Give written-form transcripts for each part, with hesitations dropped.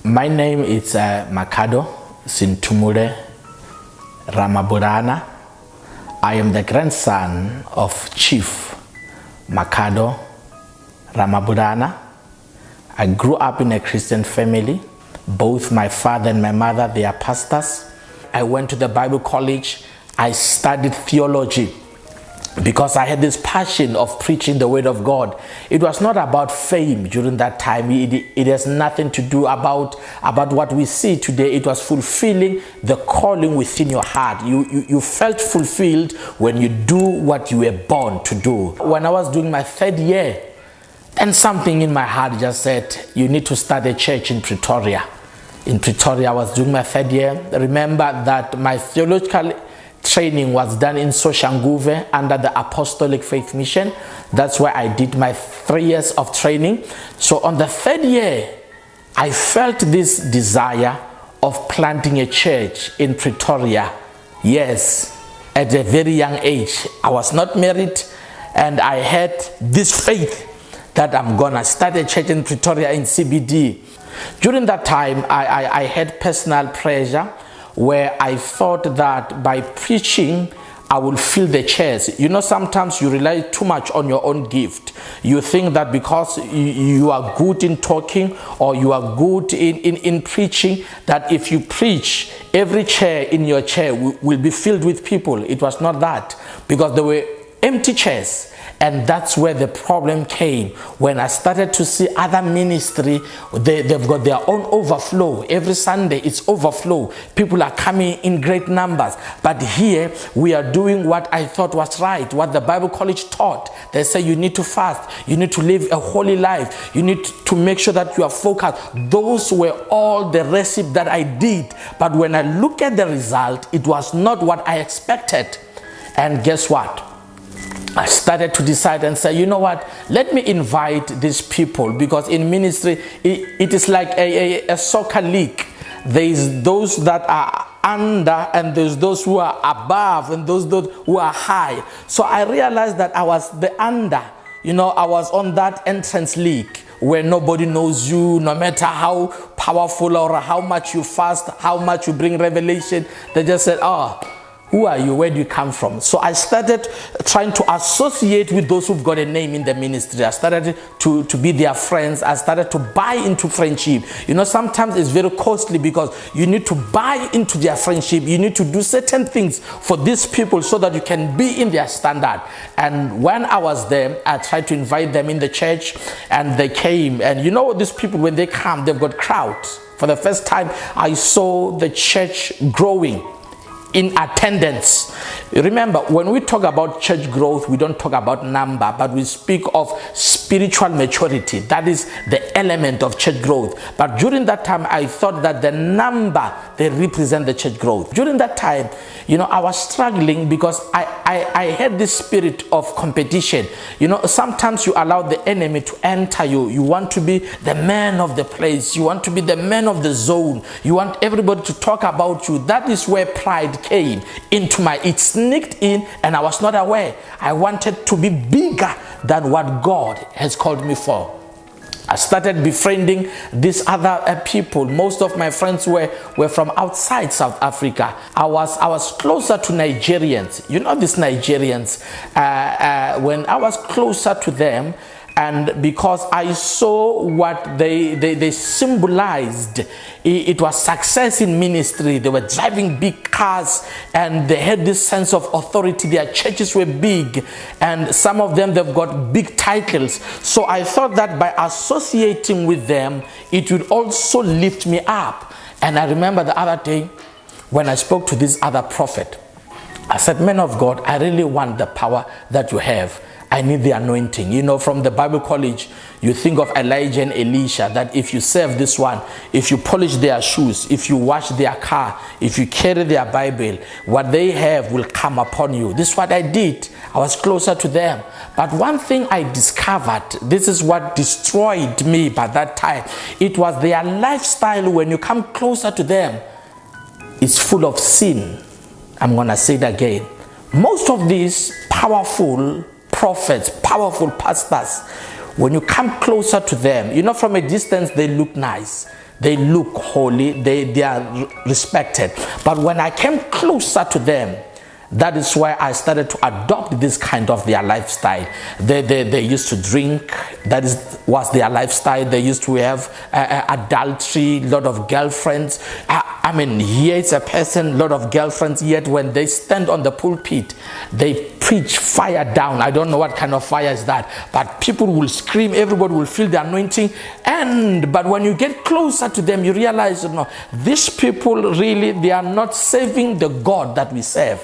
My name is Makado Sintumule Ramaburana. I am the grandson of Chief Makado Ramaburana. I grew up in a Christian family. Both my father and my mother, they are pastors. I went to the Bible college. I studied theology because I had this passion of preaching the word of God. It was not about fame during that time. It has nothing to do about what we see today. It was fulfilling the calling within your heart. You felt fulfilled when you do what you were born to do. When I was doing my third year, and something in my heart just said, you need to start a church in Pretoria. In Pretoria, I was doing my third year. Remember that my theological training was done in Soshanguve under the Apostolic Faith Mission. That's where I did my 3 years of training. So on the third year, I felt this desire of planting a church in Pretoria. Yes, at a very young age. I was not married, and I had this faith that I'm gonna start a church in Pretoria in CBD. During that time, I had personal pressure where I thought that by preaching, I will fill the chairs. You know, sometimes you rely too much on your own gift. You think that because you are good in talking or you are good in preaching, that if you preach, every chair in your chair will be filled with people. It was not that, because there were empty chairs. And that's where the problem came. When I started to see other ministry, they've got their own overflow. Every Sunday it's overflow. People are coming in great numbers. But here we are doing what I thought was right, what the Bible college taught. They say you need to fast, you need to live a holy life, you need to make sure that you are focused. Those were all the recipe that I did. But when I look at the result, it was not what I expected. And guess what? I started to decide and say, you know what, let me invite these people, because in ministry, it is like a soccer league. There is those that are under, and there's those who are above, and those who are high. So I realized that I was the under. You know, I was on that entrance league where nobody knows you, no matter how powerful or how much you fast, how much you bring revelation. They just said, oh, who are you? Where do you come from? So I started trying to associate with those who've got a name in the ministry. I started to be their friends. I started to buy into friendship. You know, sometimes it's very costly because you need to buy into their friendship. You need to do certain things for these people so that you can be in their standard. And when I was there, I tried to invite them in the church, and they came. And you know, these people, when they come, they've got crowds. For the first time, I saw the church growing in attendance. Remember, when we talk about church growth, we don't talk about number, but we speak of spiritual maturity. That is the element of church growth. But during that time, I thought that the number, they represent the church growth. During that time, you know, I was struggling because I had this spirit of competition. You know, sometimes you allow the enemy to enter you. You want to be the man of the place. You want to be the man of the zone. You want everybody to talk about you. That is where pride came into it sneaked in, and I was not aware. I wanted to be bigger than what God has called me for. I started befriending these other people. Most of my friends were from outside South Africa. I was closer to Nigerians. You know, these Nigerians, when I was closer to them, and because I saw what they symbolized, it was success in ministry. They were driving big cars, and they had this sense of authority. Their churches were big, and some of them, they've got big titles. So I thought that by associating with them, it would also lift me up. And I remember the other day when I spoke to this other prophet, I said, man of God, I really want the power that you have. I need the anointing. You know, from the Bible college, you think of Elijah and Elisha, that if you serve this one, if you polish their shoes, if you wash their car, if you carry their Bible, what they have will come upon you. This is what I did. I was closer to them. But one thing I discovered, this is what destroyed me by that time, it was their lifestyle. When you come closer to them, it's full of sin. I'm going to say it again. Most of these powerful prophets, powerful pastors, when you come closer to them, you know, from a distance they look nice. They look holy, they are respected. But when I came closer to them, that is why I started to adopt this kind of their lifestyle. They used to drink. That was their lifestyle. They used to have adultery, lot of girlfriends. I mean, here it's a person, lot of girlfriends, yet when they stand on the pulpit, they preach fire down. I don't know what kind of fire is that, but people will scream, everybody will feel the anointing. But when you get closer to them, you realize, you know, these people really, they are not serving the God that we serve.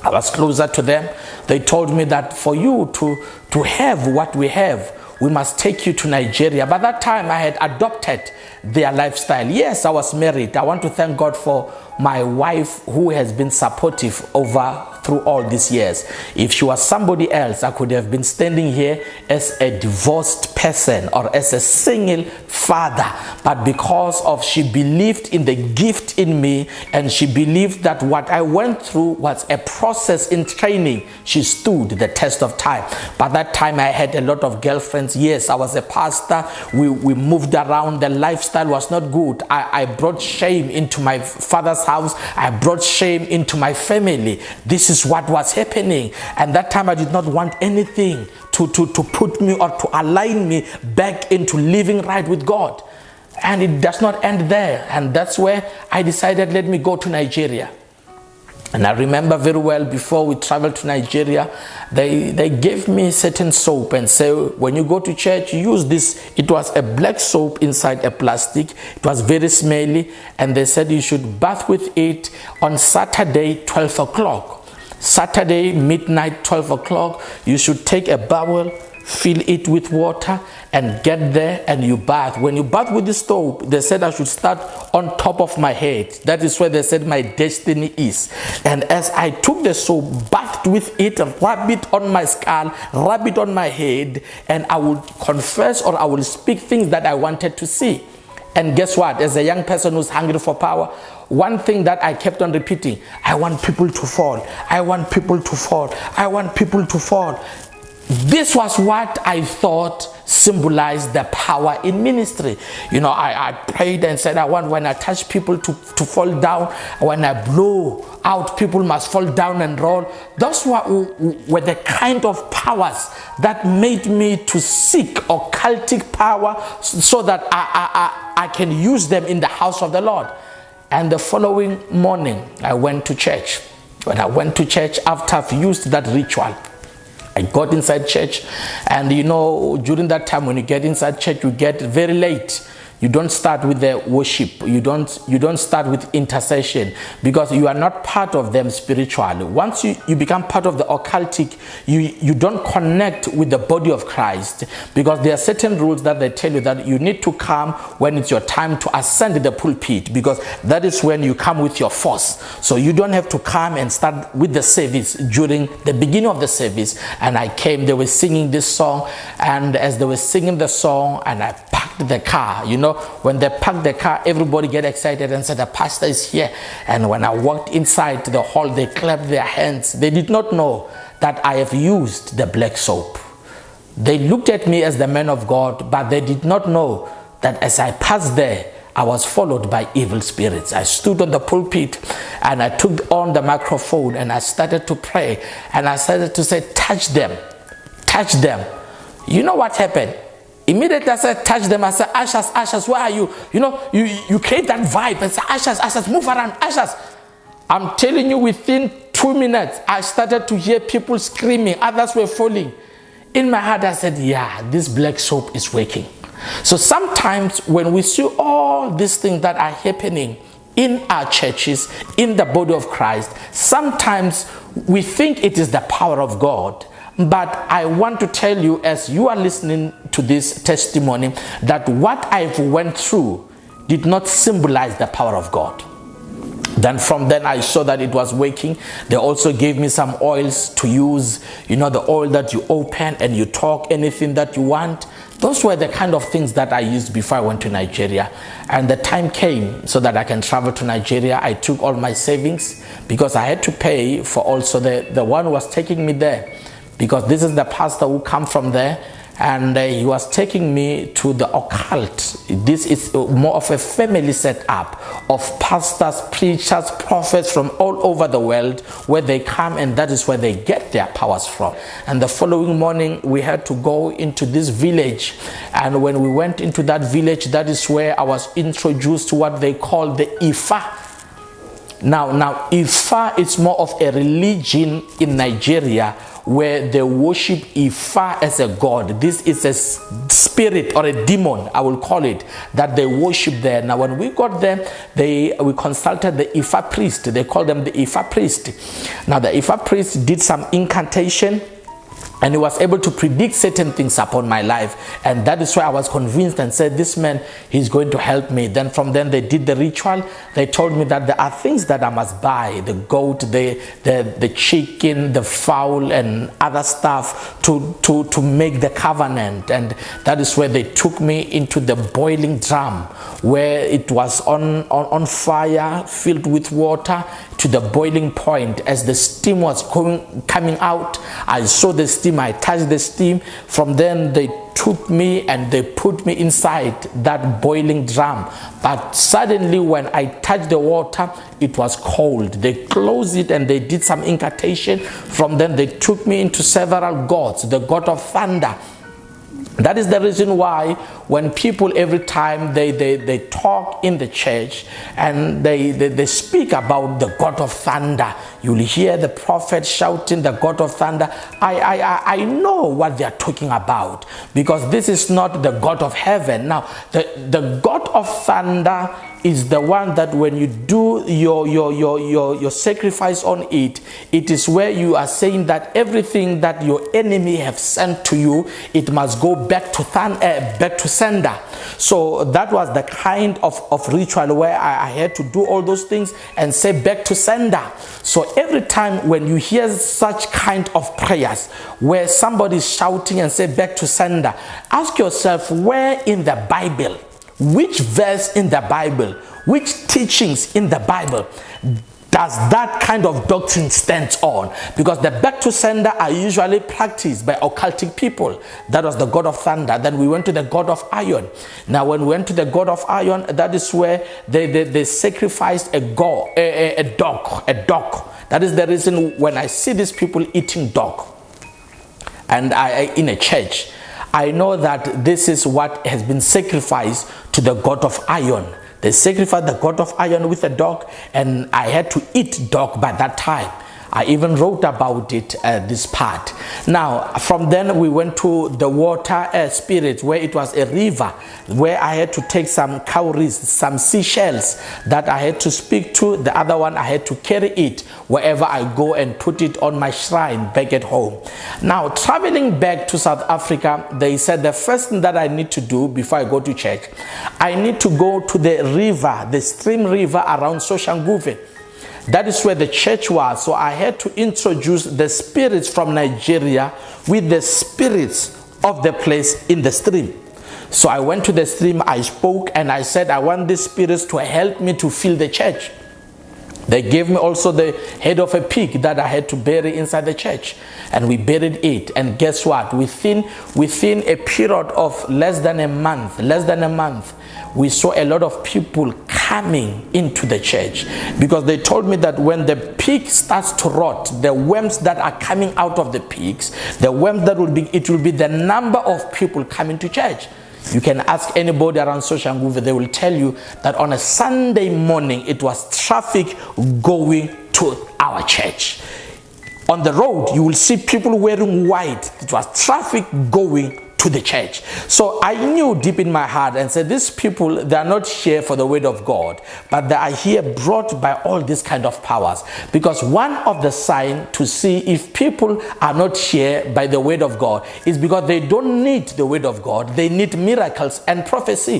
I was closer to them. They told me that for you to have what we have, we must take you to Nigeria. By that time, I had adopted their lifestyle. Yes, I was married. I want to thank God for my wife, who has been supportive through all these years. If she was somebody else, I could have been standing here as a divorced person or as a single father. But because of she believed in the gift in me, and she believed that what I went through was a process in training, she stood the test of time. By that time, I had a lot of girlfriends. Yes, I was a pastor. We moved around. The lifestyle was not good. I brought shame into my father's house. I brought shame into my family. This is what was happening. And that time I did not want anything to put me or to align me back into living right with God. And it does not end there. And that's where I decided, let me go to Nigeria. And I remember very well, before we traveled to Nigeria, they gave me certain soap and say, when you go to church, use this. It was a black soap inside a plastic. It was very smelly. And they said you should bath with it on Saturday, 12 o'clock. Saturday, midnight, 12 o'clock, you should take a bowl, fill it with water, and get there and you bath. When you bath with the soap, they said I should start on top of my head. That is where they said my destiny is. And as I took the soap, bathed with it, rub it on my skull, rub it on my head, and I would confess or I will speak things that I wanted to see. And guess what? As a young person who's hungry for power, one thing that I kept on repeating, I want people to fall. I want people to fall. I want people to fall. This was what I thought symbolized the power in ministry. You know, I prayed and said, I want, when I touch people to fall down, when I blow out, people must fall down and roll. Those were the kind of powers that made me to seek occultic power so that I can use them in the house of the Lord. And the following morning, I went to church. When I went to church, after I've used that ritual, I got inside church, and you know, during that time when you get inside church, you get very late. You don't start with the worship. You don't start with intercession, because you are not part of them spiritually. Once you become part of the occultic, you don't connect with the body of Christ, because there are certain rules that they tell you that you need to come when it's your time to ascend the pulpit, because that is when you come with your force. So you don't have to come and start with the service during the beginning of the service. And I came, they were singing this song, and as they were singing the song, and I parked the car, you know, when they parked the car, everybody get excited and said, the pastor is here. And when I walked inside the hall, they clapped their hands. They did not know that I have used the black soap. They looked at me as the man of God, but they did not know that as I passed there, I was followed by evil spirits. I stood on the pulpit and I took on the microphone and I started to pray. And I started to say, touch them, touch them. You know what happened? Immediately I said, touch them. I said, ushers, ushers, where are you? You know, you create that vibe and say, ushers, ushers, move around, ushers. I'm telling you, within 2 minutes, I started to hear people screaming. Others were falling. In my heart, I said, yeah, this black soap is working. So sometimes when we see all these things that are happening in our churches, in the body of Christ, sometimes we think it is the power of God. But I want to tell you, as you are listening to this testimony, that what I've went through did not symbolize the power of God. Then from then I saw that it was working. They also gave me some oils to use, you know, the oil that you open and you talk anything that you want. Those were the kind of things that I used before I went to Nigeria. And the time came so that I can travel to Nigeria. I took all my savings because I had to pay for also the one who was taking me there. Because this is the pastor who come from there, and he was taking me to the occult. This is more of a family setup of pastors, preachers, prophets from all over the world, where they come, and that is where they get their powers from. And the following morning we had to go into this village, and when we went into that village, that is where I was introduced to what they call the Ifa. Now Ifa is more of a religion in Nigeria where they worship Ifa as a god. This is a spirit or a demon, I will call it, that they worship there. Now when we got there, we consulted the Ifa priest. They call them the Ifa priest. Now the Ifa priest did some incantation, and he was able to predict certain things upon my life. And that is why I was convinced and said, this man, he's going to help me. Then from then they did the ritual. They told me that there are things that I must buy, the goat, the chicken, the fowl, and other stuff to make the covenant. And that is where they took me into the boiling drum, where it was on fire, filled with water, to the boiling point. As the steam was coming out, I saw the steam, I touched the steam. From then they took me and they put me inside that boiling drum. But suddenly when I touched the water, it was cold. They closed it and they did some incantation. From then they took me into several gods, the god of thunder. That is the reason why when people every time they talk in the church and they speak about the God of thunder, you'll hear the prophet shouting the God of thunder. I know what they are talking about, because this is not the God of heaven. Now the God of thunder is the one that when you do your sacrifice on it, it is where you are saying that everything that your enemy have sent to you, it must go back to sender. So that was the kind of ritual where I had to do all those things and say back to sender. So every time when you hear such kind of prayers where somebody is shouting and say back to sender, ask yourself, where in the Bible, which verse in the Bible, which teachings in the Bible does that kind of doctrine stand on? Because the back to sender are usually practiced by occultic people. That was the god of thunder. Then we went to the god of iron. Now when we went to the god of iron, that is where they sacrificed a dog. That is the reason when I see these people eating dog, and I in a church, I know that this is what has been sacrificed to the god of iron. They sacrificed the god of iron with a dog, and I had to eat dog by that time. I even wrote about it, this part. Now, from then we went to the water spirit, where it was a river, where I had to take some cowries, some seashells that I had to speak to. The other one, I had to carry it wherever I go and put it on my shrine back at home. Now, traveling back to South Africa, they said the first thing that I need to do before I go to church, I need to go to the river, the stream river around Soshanguve. That is where the church was. So I had to introduce the spirits from Nigeria with the spirits of the place in the stream. So I went to the stream, I spoke, and I said, I want these spirits to help me to fill the church. They gave me also the head of a pig that I had to bury inside the church, and we buried it. And guess what? Within a period of less than a month, we saw a lot of people coming into the church, because they told me that when the pig starts to rot, the worms that are coming out of the pigs, it will be the number of people coming to church. You can ask anybody around Soshanguve, they will tell you that on a Sunday morning, it was traffic going to our church. On the road, you will see people wearing white. It was traffic going to the church. So I knew deep in my heart and said, these people, they are not here for the word of God, but they are here brought by all these kind of powers. Because one of the signs to see if people are not here by the word of God is because they don't need the word of God. They need miracles and prophecy.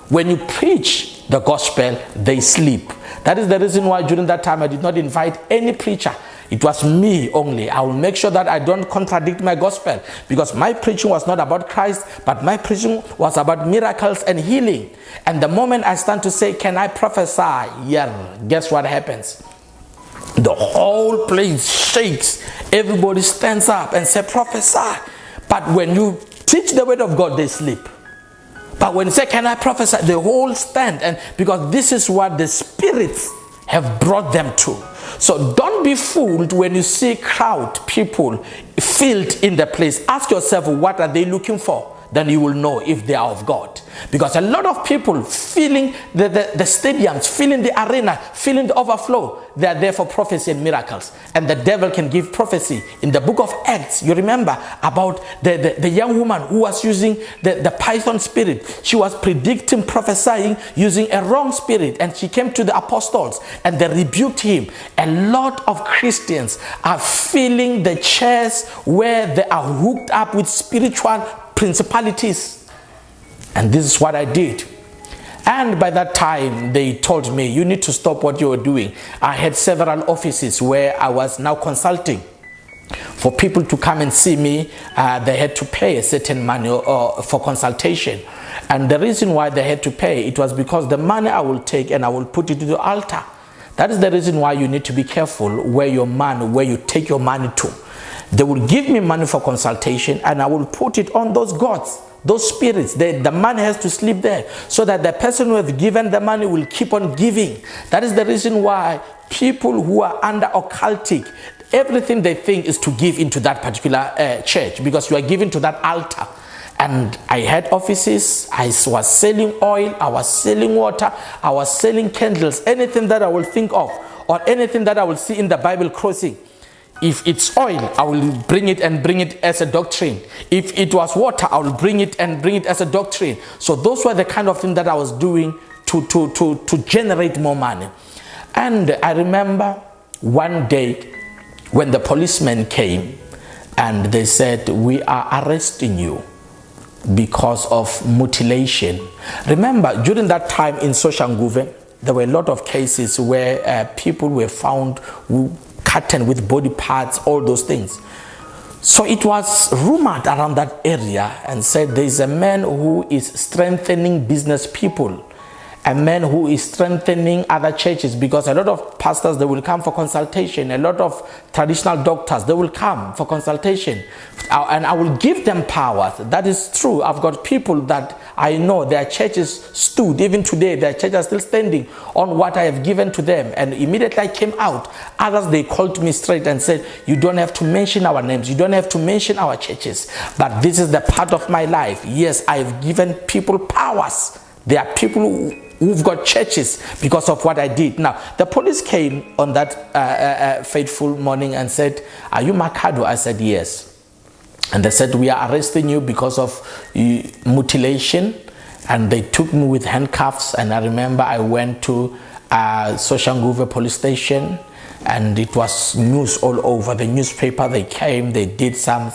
When you preach the gospel, they sleep. That is the reason why during that time I did not invite any preacher. It was me only. I will make sure that I don't contradict my gospel, because my preaching was not about Christ, but my preaching was about miracles and healing. And the moment I stand to say, can I prophesy? Yeah, guess what happens? The whole place shakes. Everybody stands up and says, prophesy. But when you teach the word of God, they sleep. But when you say, can I prophesy? They all stand, and because this is what the spirits have brought them to. So don't be fooled when you see crowd, people filled in the place. Ask yourself, what are they looking for? Then you will know if they are of God. Because a lot of people filling the stadiums, filling the arena, filling the overflow, they are there for prophecy and miracles. And the devil can give prophecy. In the book of Acts, you remember about the young woman who was using the python spirit. She was predicting, prophesying, using a wrong spirit. And she came to the apostles and they rebuked him. A lot of Christians are filling the chairs where they are hooked up with spiritual principalities. And this is what I did. And by that time they told me, you need to stop what you were doing. I had several offices where I was now consulting. For people to come and see me, they had to pay a certain money for consultation. And the reason why they had to pay, it was because the money I will take and I will put it to the altar. That is the reason why you need to be careful where you take your money to. They will give me money for consultation and I will put it on those gods, those spirits. The money has to sleep there so that the person who has given the money will keep on giving. That is the reason why people who are under occultic, everything they think is to give into that particular church, because you are giving to that altar. And I had offices, I was selling oil, I was selling water, I was selling candles, anything that I will think of or anything that I will see in the Bible crossing. If it's oil, I will bring it as a doctrine. If it was water, I will bring it as a doctrine. So those were the kind of things that I was doing to generate more money. And I remember one day when the policemen came and they said, we are arresting you because of mutilation. Remember, during that time in Soshanguve, there were a lot of cases where people were found cut with body parts, all those things. So it was rumored around that area and said there is a man who is strengthening business people, a man who is strengthening other churches, because a lot of pastors, they will come for consultation, a lot of traditional doctors, they will come for consultation, and I will give them powers. That is true. I've got people that I know their churches stood, even today their churches are still standing on what I have given to them. And immediately I came out, others, they called me straight and said, you don't have to mention our names, you don't have to mention our churches, but this is the part of my life. Yes, I've given people powers. There are people who've got churches because of what I did. Now, the police came on that fateful morning and said, are you Makhado? I said, yes. And they said, we are arresting you because of mutilation. And they took me with handcuffs. And I remember I went to Soshanguve police station, and it was news all over. The newspaper, they came, they did some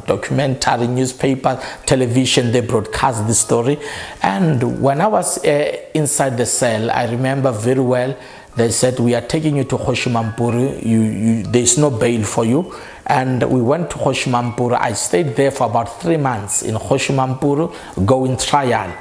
documentary, newspaper, television, they broadcast the story. And when I was inside the cell, I remember very well, they said, we are taking you to Kgoshimampuru, there's no bail for you. And we went to Kgoshimampuru. I stayed there for about 3 months in Kgoshimampuru, going trial.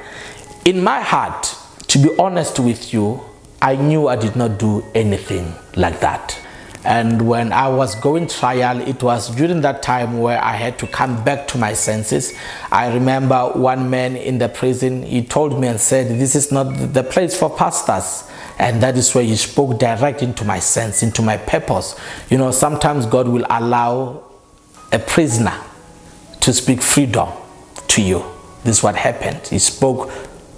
In my heart, to be honest with you, I knew I did not do anything like that. And when I was going trial, it was during that time where I had to come back to my senses. I remember one man in the prison, he told me and said, this is not the place for pastors. And that is where he spoke direct into my sense, into my purpose. You know, sometimes God will allow a prisoner to speak freedom to you. This is what happened. He spoke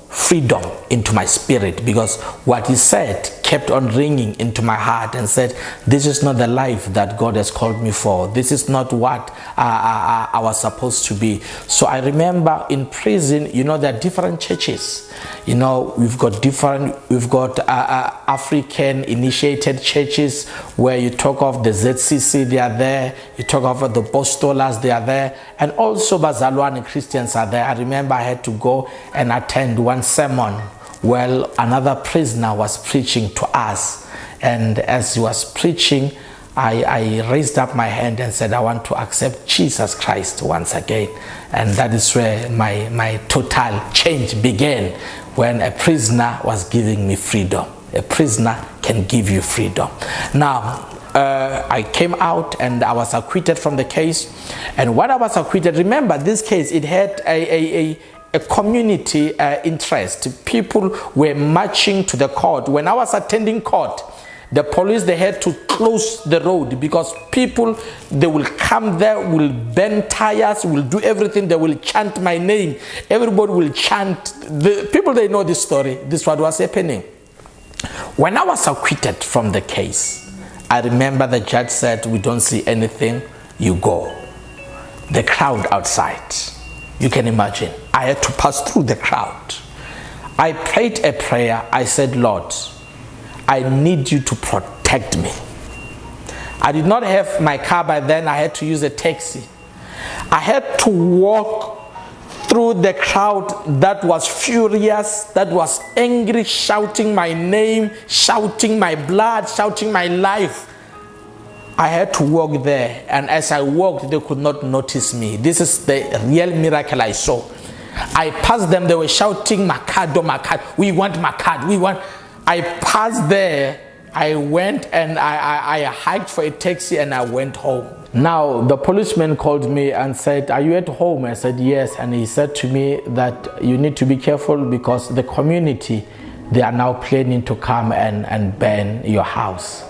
freedom into my spirit, because what he said kept on ringing into my heart and said, this is not the life that God has called me for. This is not what I was supposed to be. So I remember in prison, you know, there are different churches. You know, we've got African initiated churches where you talk of the ZCC, they are there. You talk of the Apostolas, they are there. And also Bazalwane Christians are there. I remember I had to go and attend one sermon. Well, another prisoner was preaching to us, and as he was preaching, I raised up my hand and said, I want to accept Jesus Christ once again. And that is where my total change began, when a prisoner was giving me freedom. A prisoner can give you freedom. Now, I came out and I was acquitted from the case. And when I was acquitted, remember this case, it had a community interest. People were marching to the court. When I was attending court, the police, they had to close the road because people, they will come there, will burn tires, will do everything. They will chant my name. Everybody will chant. The people, they know this story. This is what was happening. When I was acquitted from the case, I remember the judge said, we don't see anything, you go. The crowd outside, you can imagine. I had to pass through the crowd. I prayed a prayer. I said, Lord, I need you to protect me. I did not have my car by then. I had to use a taxi. I had to walk through the crowd that was furious, that was angry, shouting my name, shouting my blood, shouting my life. I had to walk there, and as I walked, they could not notice me. This is the real miracle I saw. I passed them, they were shouting, Makhado, Makhado, we want Makhado, we want. I passed there, I went and I hiked for a taxi and I went home. Now, the policeman called me and said, are you at home? I said, yes. And he said to me that you need to be careful because the community, they are now planning to come and burn your house.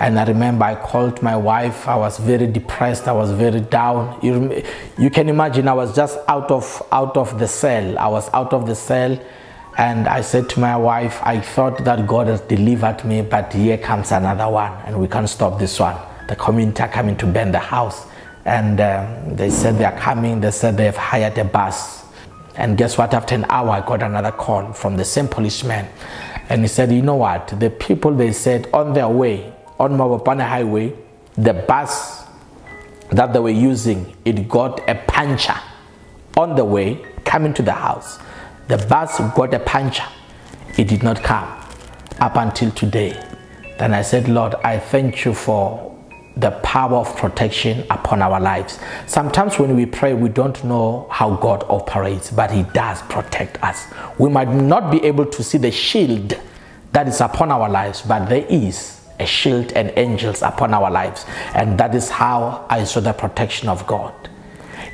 And I remember I called my wife. I was very depressed. I was very down. You can imagine I was just out of the cell. I was out of the cell. And I said to my wife, I thought that God has delivered me, but here comes another one, and we can't stop this one. The community are coming to burn the house. And they said they are coming. They said they have hired a bus. And guess what? After an hour, I got another call from the same policeman. And he said, you know what? The people, they said, on their way, on Mabopane Highway, the bus that they were using, it got a puncture on the way coming to the house. The bus got a puncture. It did not come up until today. Then I said, Lord, I thank you for the power of protection upon our lives. Sometimes when we pray, we don't know how God operates, but He does protect us. We might not be able to see the shield that is upon our lives, but there is a shield and angels upon our lives. And that is how I saw the protection of God.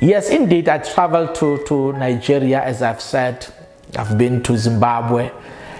Yes, indeed, I traveled to Nigeria, as I've said. I've been to Zimbabwe.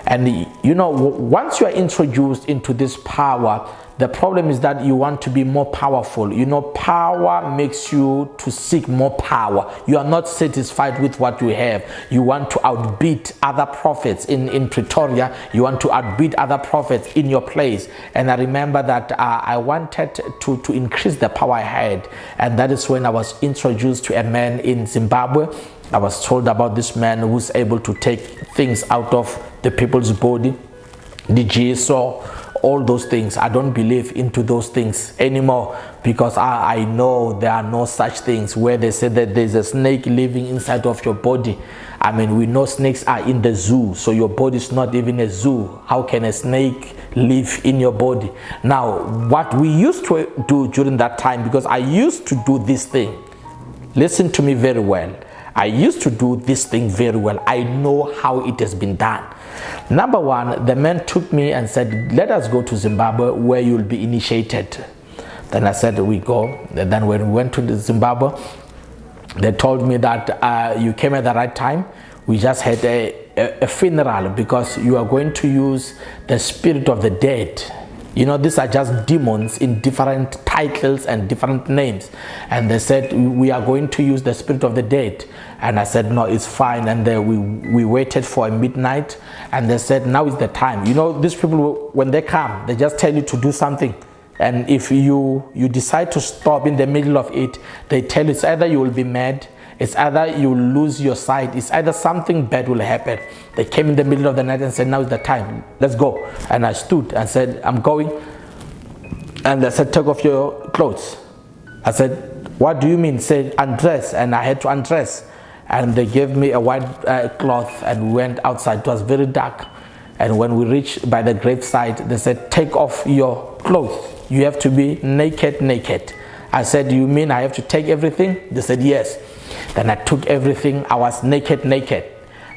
And you know, once you are introduced into this power, the problem is that you want to be more powerful. You know, power makes you to seek more power. You are not satisfied with what you have. You want to outbeat other prophets in Pretoria. You want to outbeat other prophets in your place. And I remember that I wanted to increase the power I had. And that is when I was introduced to a man in Zimbabwe. I was told about this man who's able to take things out of the people's body, the jigsaw, all those things. I don't believe into those things anymore because I know there are no such things where they say that there's a snake living inside of your body. I mean, we know snakes are in the zoo, so your body is not even a zoo. How can a snake live in your body? Now, what we used to do during that time, because I used to do this thing, listen to me very well. I used to do this thing very well. I know how it has been done. Number one, the man took me and said, let us go to Zimbabwe where you'll be initiated. Then I said, we go. And then when we went to Zimbabwe, they told me that you came at the right time. We just had a funeral because you are going to use the spirit of the dead. You know, these are just demons in different titles and different names. And they said, we are going to use the spirit of the dead. And I said, no, it's fine. And we waited for a midnight. And they said, now is the time. You know, these people, when they come, they just tell you to do something. And if you decide to stop in the middle of it, they tell you it's either you will be mad, it's either you will lose your sight, it's either something bad will happen. They came in the middle of the night and said, now is the time, let's go. And I stood and said, I'm going. And they said, take off your clothes. I said, what do you mean? Say, undress. And I had to undress. And they gave me a white cloth and we went outside. It was very dark. And when we reached by the graveside, they said, take off your clothes. You have to be naked. I said, you mean I have to take everything? They said, yes. Then I took everything. I was naked.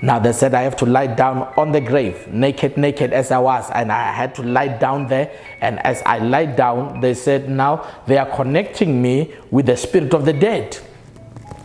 Now they said I have to lie down on the grave, naked as I was, and I had to lie down there. And as I lied down, they said now they are connecting me with the spirit of the dead.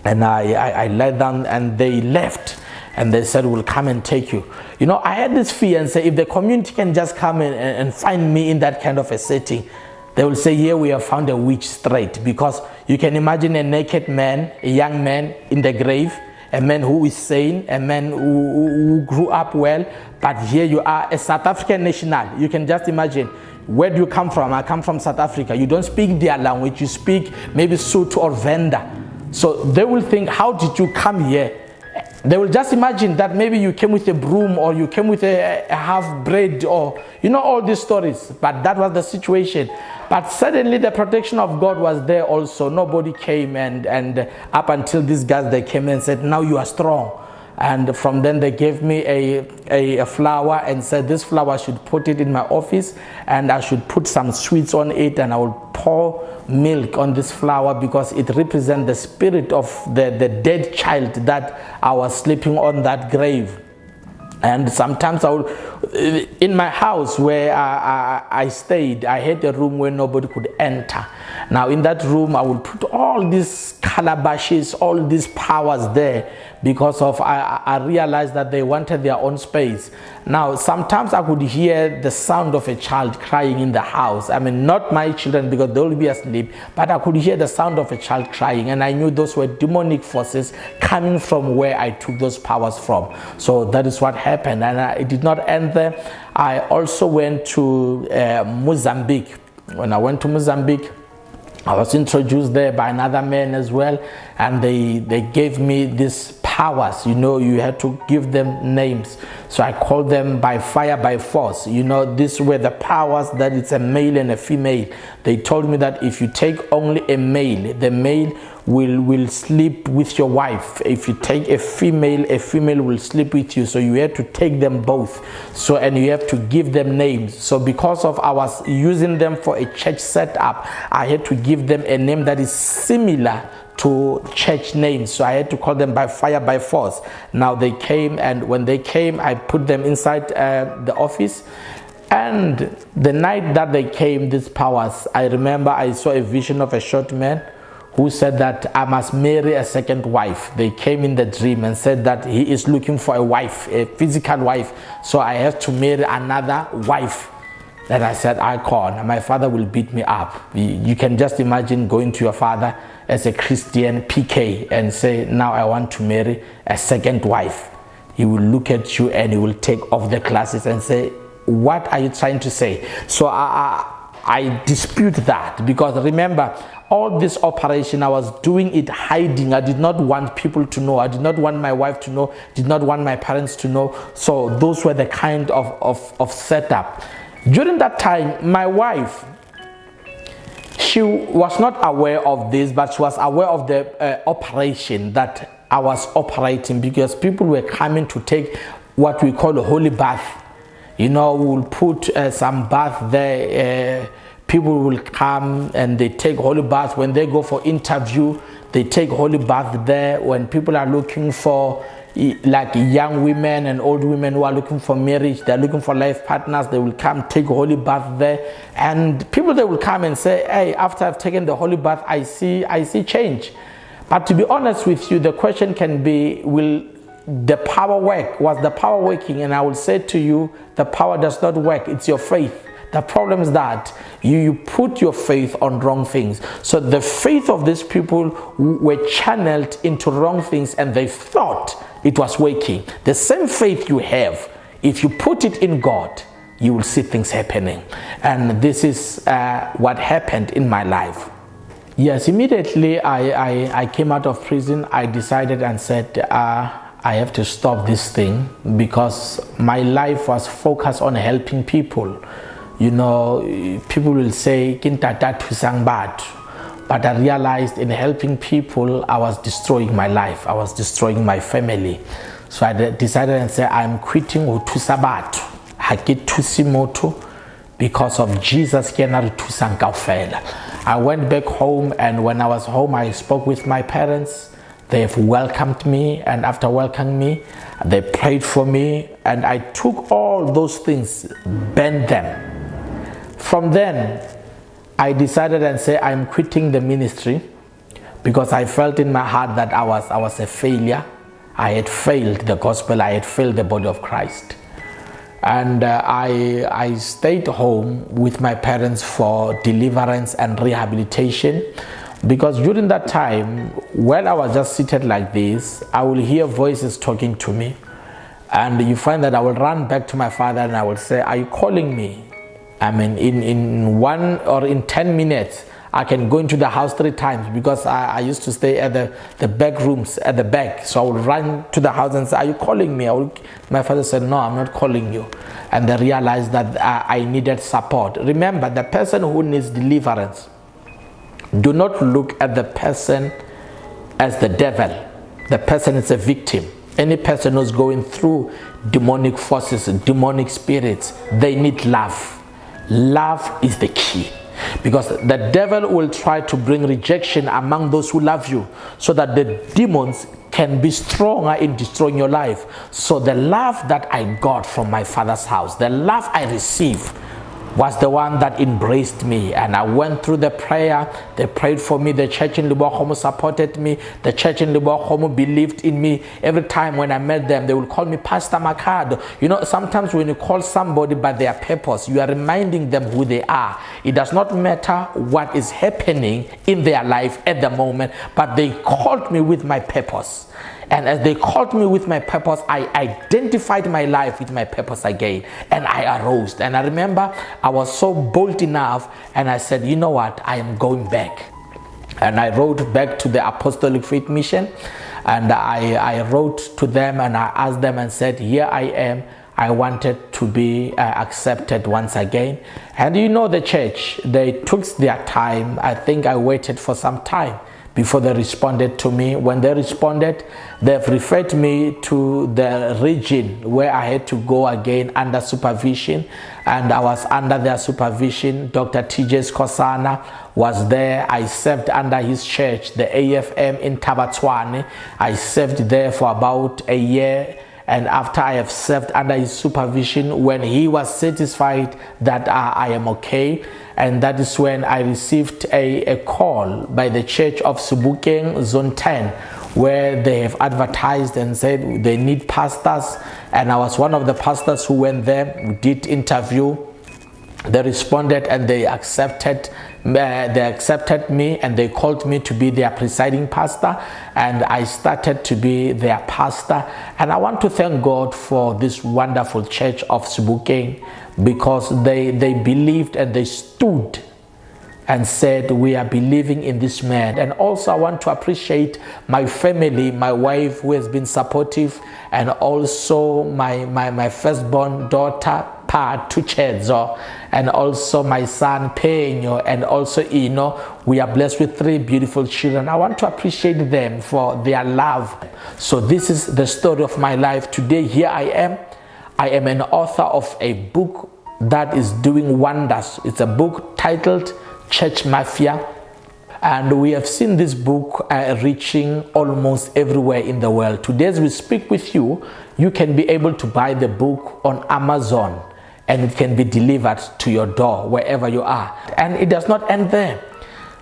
And I lied down and they left. And they said, we'll come and take you. You know, I had this fear and say, if the community can just come and find me in that kind of a setting, they will say, here we have found a witch straight. Because you can imagine a naked man, a young man in the grave, a man who is sane, a man who grew up well, but here you are, a South African national. You can just imagine, where do you come from? I come from South Africa. You don't speak their language, you speak maybe Sotho or Venda. So they will think, how did you come here? They will just imagine that maybe you came with a broom or you came with a half bread, or you know, all these stories. But that was the situation. But suddenly the protection of God was there also. Nobody came, and up until these guys, they came and said, now you are strong. And from then they gave me a flower and said, this flower I should put it in my office and I should put some sweets on it, and I will pour milk on this flower because it represents the spirit of the dead child that I was sleeping on that grave. And sometimes I would, in my house where I stayed, I had a room where nobody could enter. Now in that room, I would put all these calabashes, all these powers there, because of I realized that they wanted their own space. Now sometimes I could hear the sound of a child crying in the house. I mean, not my children because they will be asleep, but I could hear the sound of a child crying, and I knew those were demonic forces coming from where I took those powers from. So that is what happened, and it did not end there. I also went to Mozambique. When I went to Mozambique, I was introduced there by another man as well, and they gave me these powers. You know, you had to give them names. So I called them by fire, by force. You know, these were the powers that it's a male and a female. They told me that if you take only a male, the male will sleep with your wife. If you take a female will sleep with you. So you have to take them both. So, and you have to give them names. So because of I was using them for a church setup, I had to give them a name that is similar to church names. So I had to call them by fire, by force. Now they came, and when they came, I put them inside the office. And the night that they came, these powers, I remember I saw a vision of a short man who said that I must marry a second wife. They came in the dream and said that he is looking for a wife, a physical wife. So I have to marry another wife. And I said, I can't. My father will beat me up. You can just imagine going to your father as a Christian PK and say, now I want to marry a second wife. He will look at you and he will take off the glasses and say, what are you trying to say? So I dispute that, because remember, all this operation, I was doing it hiding. I did not want people to know. I did not want my wife to know. Did not want my parents to know. So those were the kind of setup. During that time, my wife, she was not aware of this, but she was aware of the operation that I was operating, because people were coming to take what we call a holy bath. You know, we'll put some bath there. People will come and they take holy bath. When they go for interview, they take holy bath there. When people are looking for, like young women and old women who are looking for marriage, they're looking for life partners, they will come take holy bath there. And people, they will come and say, hey, after I've taken the holy bath, I see change. But to be honest with you, the question can be, will the power work? Was the power working? And I will say to you, the power does not work. It's your faith. The problem is that you put your faith on wrong things. So the faith of these people were channeled into wrong things, and they thought it was working. The same faith you have, if you put it in God, you will see things happening. And this is what happened in my life. Yes, immediately I came out of prison. I decided and said, I have to stop this thing, because my life was focused on helping people. You know, people will say, Kintata tusang bad. But I realized in helping people, I was destroying my life. I was destroying my family. So I decided and said, I'm quitting utusabat. Hakit tusimoto, because of Jesus. I went back home, and when I was home, I spoke with my parents. They have welcomed me, and after welcoming me, they prayed for me, and I took all those things, bent them. From then, I decided and said, I'm quitting the ministry, because I felt in my heart that I was a failure. I had failed the gospel, I had failed the body of Christ. And I stayed home with my parents for deliverance and rehabilitation, because during that time, when I was just seated like this, I will hear voices talking to me, and you find that I will run back to my father and I will say, are you calling me? I mean, in 1 or in 10 minutes, I can go into the house 3 times, because I used to stay at the back rooms at the back. So I would run to the house and say, are you calling me? My father said, no, I'm not calling you. And they realized that I needed support. Remember, the person who needs deliverance, do not look at the person as the devil. The person is a victim. Any person who's going through demonic forces, demonic spirits, they need love. Love is the key. Because the devil will try to bring rejection among those who love you, so that the demons can be stronger in destroying your life. So the love that I got from my father's house, the love I received, was the one that embraced me. And I went through the prayer. They prayed for me. The church in Libohomo supported me. The church in Libohomo believed in me. Every time when I met them, they would call me Pastor Makhado. You know, sometimes when you call somebody by their purpose, you are reminding them who they are. It does not matter what is happening in their life at the moment, but they called me with my purpose. And as they called me with my purpose, I identified my life with my purpose again, and I arose. And I remember I was so bold enough, and I said, you know what, I am going back. And I wrote back to the Apostolic Faith Mission, and I wrote to them, and I asked them and said, here I am. I wanted to be accepted once again. And you know, the church, they took their time. I think I waited for some time before they responded to me. When they responded, they've referred me to the region where I had to go again under supervision, and I was under their supervision. Dr. TJ Skosana was there. I served under his church, the AFM in Tabatswane. I served there for about a year, and after I have served under his supervision, when he was satisfied that I am okay, and that is when I received a call by the Church of Sebokeng Zone 10, where they have advertised and said they need pastors. And I was one of the pastors who went there. We did interview. They responded and they accepted me, and they called me to be their presiding pastor, and I started to be their pastor. And I want to thank God for this wonderful church of Sebokeng, because they believed and they stood and said, we are believing in this man. And also I want to appreciate my family, my wife who has been supportive, and also my firstborn daughter Tuchedzo, and also my son Peño, and also Ino. We are blessed with 3 beautiful children. I want to appreciate them for their love. So this is the story of my life. Today, here I am. I am an author of a book that is doing wonders. It's a book titled Church Mafia, and we have seen this book reaching almost everywhere in the world. Today, as we speak with you, you can be able to buy the book on Amazon, and it can be delivered to your door wherever you are. And it does not end there.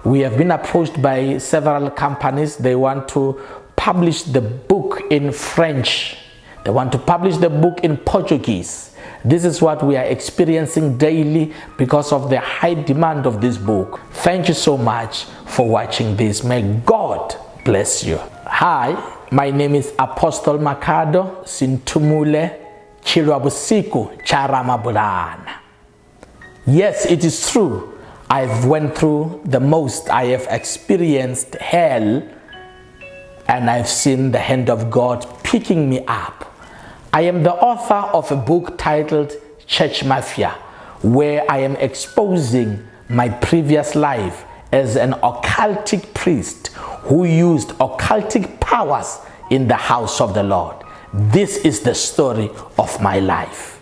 We have been approached by several companies. They want to publish the book in French. They want to publish the book in Portuguese. This is what we are experiencing daily because of the high demand of this book. Thank you so much for watching this. May God bless you. Hi, my name is Apostle Makhado Sintumule Chilwabusiku Charamabulana. Yes, it is true. I've went through the most. I have experienced hell, and I've seen the hand of God picking me up. I am the author of a book titled Church Mafia, where I am exposing my previous life as an occultic priest who used occultic powers in the house of the Lord. This is the story of my life.